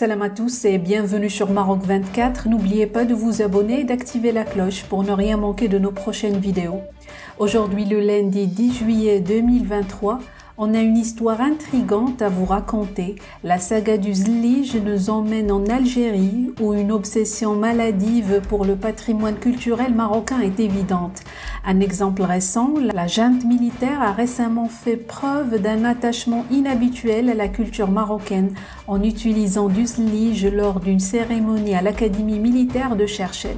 Salam à tous et bienvenue sur Maroc 24. N'oubliez pas de vous abonner et d'activer la cloche pour ne rien manquer de nos prochaines vidéos. Aujourd'hui, le lundi 10 juillet 2023, on a une histoire intrigante à vous raconter. La saga du Zlige nous emmène en Algérie où une obsession maladive pour le patrimoine culturel marocain est évidente. Un exemple récent, la junte militaire a récemment fait preuve d'un attachement inhabituel à la culture marocaine en utilisant du Zlige lors d'une cérémonie à l'Académie militaire de Cherchell.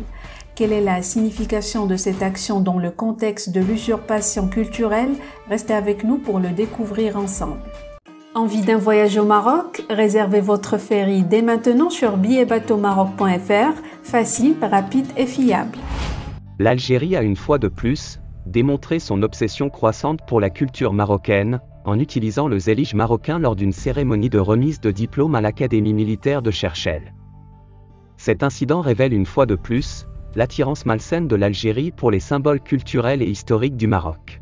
Quelle est la signification de cette action dans le contexte de l'usurpation culturelle? Restez avec nous pour le découvrir ensemble. Envie d'un voyage au Maroc? Réservez votre ferry dès maintenant sur billetbateaumaroc.fr, facile, rapide et fiable. L'Algérie a une fois de plus démontré son obsession croissante pour la culture marocaine, en utilisant le Zlige marocain lors d'une cérémonie de remise de diplôme à l'Académie militaire de Cherchell. Cet incident révèle une fois de plus l'attirance malsaine de l'Algérie pour les symboles culturels et historiques du Maroc.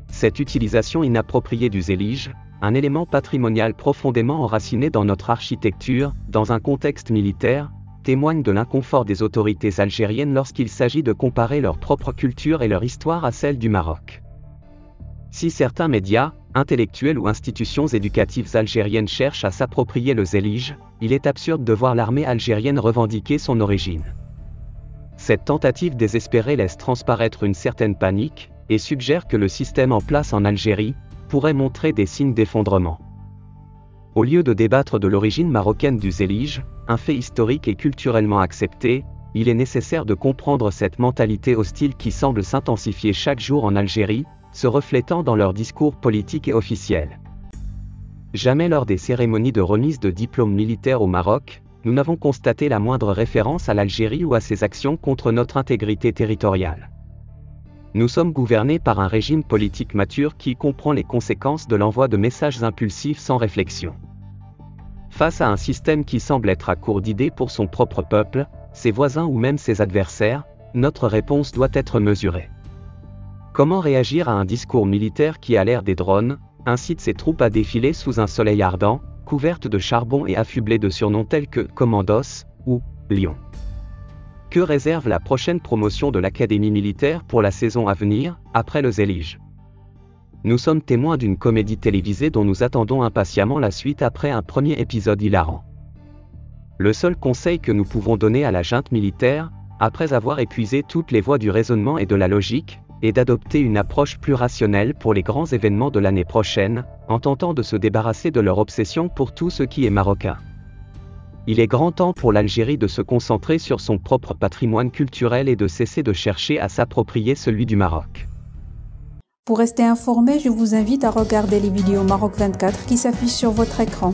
Cette utilisation inappropriée du Zlige, un élément patrimonial profondément enraciné dans notre architecture, dans un contexte militaire, témoigne de l'inconfort des autorités algériennes lorsqu'il s'agit de comparer leur propre culture et leur histoire à celle du Maroc. Si certains médias, intellectuels ou institutions éducatives algériennes cherchent à s'approprier le Zlige, il est absurde de voir l'armée algérienne revendiquer son origine. Cette tentative désespérée laisse transparaître une certaine panique, et suggère que le système en place en Algérie pourrait montrer des signes d'effondrement. Au lieu de débattre de l'origine marocaine du Zlige, un fait historique et culturellement accepté, il est nécessaire de comprendre cette mentalité hostile qui semble s'intensifier chaque jour en Algérie, se reflétant dans leurs discours politiques et officiels. Jamais lors des cérémonies de remise de diplômes militaires au Maroc, nous n'avons constaté la moindre référence à l'Algérie ou à ses actions contre notre intégrité territoriale. Nous sommes gouvernés par un régime politique mature qui comprend les conséquences de l'envoi de messages impulsifs sans réflexion. Face à un système qui semble être à court d'idées pour son propre peuple, ses voisins ou même ses adversaires, notre réponse doit être mesurée. Comment réagir à un discours militaire qui, à l'ère des drones, incite ses troupes à défiler sous un soleil ardent, couvertes de charbon et affublées de surnoms tels que Commandos ou Lion? Que réserve la prochaine promotion de l'Académie militaire pour la saison à venir, après le Zlige? Nous sommes témoins d'une comédie télévisée dont nous attendons impatiemment la suite après un premier épisode hilarant. Le seul conseil que nous pouvons donner à la junte militaire, après avoir épuisé toutes les voies du raisonnement et de la logique, est d'adopter une approche plus rationnelle pour les grands événements de l'année prochaine, en tentant de se débarrasser de leur obsession pour tout ce qui est marocain. Il est grand temps pour l'Algérie de se concentrer sur son propre patrimoine culturel et de cesser de chercher à s'approprier celui du Maroc. Pour rester informé, je vous invite à regarder les vidéos Maroc 24 qui s'affichent sur votre écran.